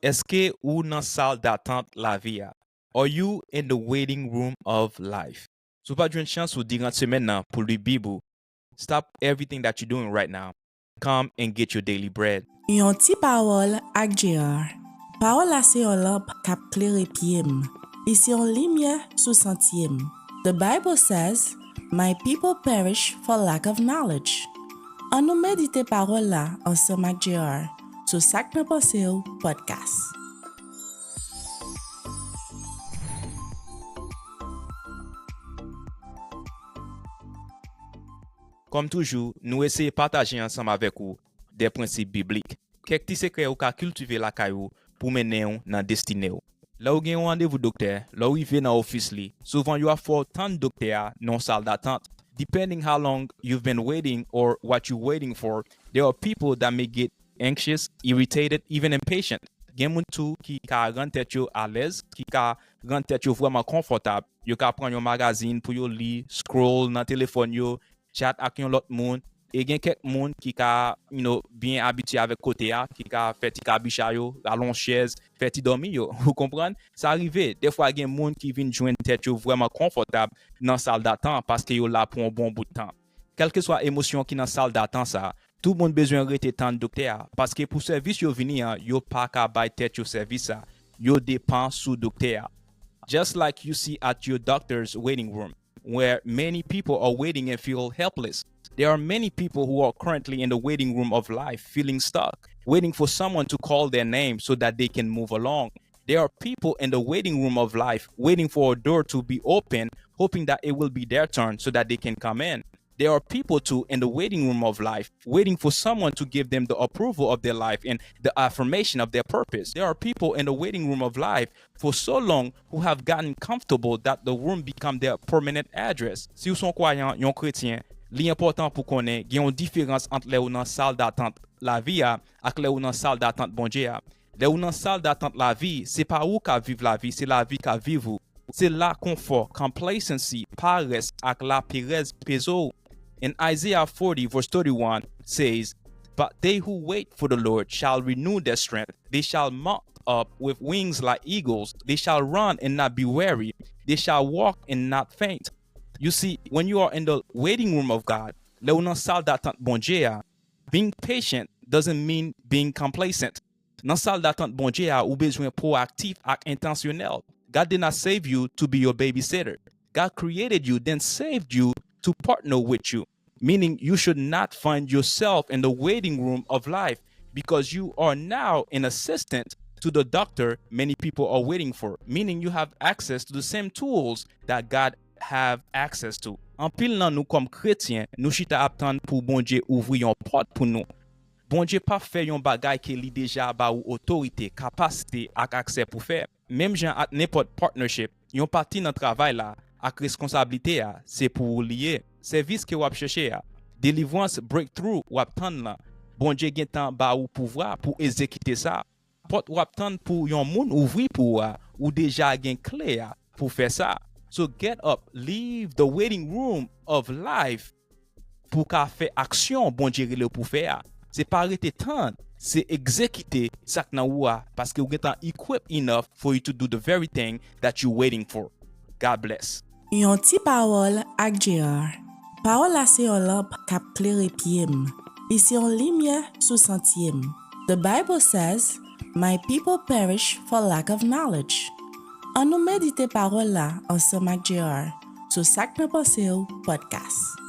Est-ce que ou nan salle d'attente la vie a? Are you in the waiting room of life? Sou pa djwen chans ou diran semen nan pou li bibou. Stop everything that you're doing right now. Come and get your daily bread. Yon ti parol ak JR. Parol la se yon lamp kap klere piem. E se yon limye sou sentiem. The Bible says, "My people perish for lack of knowledge." An nou medite parol la ansem ak JR sou Sak nan Panse'w podcast. Comme toujours, nous essayons de partager ensemble avec vous des principes bibliques. Quelques petits secrets ou ka cultiver la caillou pour mener ou dans destinée ou. Là où gen un rendez-vous docteur, là où il vient dans office li, souvent you have for tant de docteurs non salle d'attente. Depending how long you've been waiting or what you're waiting for, there are people that may get anxious, irritated, even impatient. Gen moun tou ki ka rend tèt yo à l'aise, ki ka rend tèt yo vraiment confortable. Yo ka prend yon magazine pour yo li, scroll dans téléphone yo, chat ak yon lot moun. Et gen quelques moun qui ka, bien habitué avec côté a, qui ka fait ti kabicha yo, allon chaise, fait ti dormi yo. Vous comprenez? Ça arrive. Des fois gen moun qui vinn joindre tête yo vraiment confortable dans salle d'attente parce que yo là pour un bon bout de temps. Quelle que soit émotion qui dans salle d'attente ça, tout le monde besoin rester tant docteur parce que pour service yo vini yo pas ka bay tête yo service ça. Yo dépend sous docteur. Just like you see at your doctor's waiting room where many people are waiting and feel helpless. There are many people who are currently in the waiting room of life, feeling stuck, waiting for someone to call their name so that they can move along. There are people in the waiting room of life, waiting for a door to be open, hoping that it will be their turn so that they can come in. There are people too in the waiting room of life, waiting for someone to give them the approval of their life and the affirmation of their purpose. There are people in the waiting room of life for so long who have gotten comfortable that the room become their permanent address. Si vous sont croyants, yon chrétien, li important pour connaître qu'il y a une différence entre les ou dans salle d'attente la vie ak les ou dans salle d'attente bon Dieu. Les ou dans salle d'attente la vie, c'est pas où qu'a vivre la vie, c'est la vie qu'a vivre. C'est la confort, complacency, paresse ak la pérez peso. In Isaiah 40 verse 31 says, "But they who wait for the Lord shall renew their strength. They shall mount up with wings like eagles. They shall run and not be weary. They shall walk and not faint." You see, when you are in the waiting room of God, le ou nan salle d'attente bon Dieu, being patient doesn't mean being complacent. Nan salle d'attente bon Dieu, ou besoin proactif ak intentionnel. God did not save you to be your babysitter. God created you, then saved you to partner with you. Meaning you should not find yourself in the waiting room of life because you are now an assistant to the doctor many people are waiting for. Meaning you have access to the same tools that God have access to. En pile nan nou comme chrétien, nous chita aptan pour bon Dieu ouvrir yon porte pour nous. Bon Dieu pas fait yon bagay ke li déjà ba ou autorité, capacité ak accès pour faire. Même jan at n'importe partnership, yon parti nan travail là ak responsabilité a, c'est pour lier. Service que wap chercher a, délivrance breakthrough wap tan là. Bon Dieu gen tan ba ou pouvoir pour exécuter ça. Porte wap tan pour yon moun ouvri pour ou déjà gen clé pour faire ça. So get up, leave the waiting room of life pour ka faire action bon Dieu le pour faire. C'est pas arrêter temps, c'est exécuter ça nan ou parce que vous êtes equipped enough for you to do the very thing that you're waiting for. God bless. Yon ti parol ak JR. Parol la se yon lamp kap klere piem. E se yon limye sou sentiem. The Bible says, "My people perish for lack of knowledge." An nou medite parol la ansem ak JR sou Sak nan Panse'w podcast.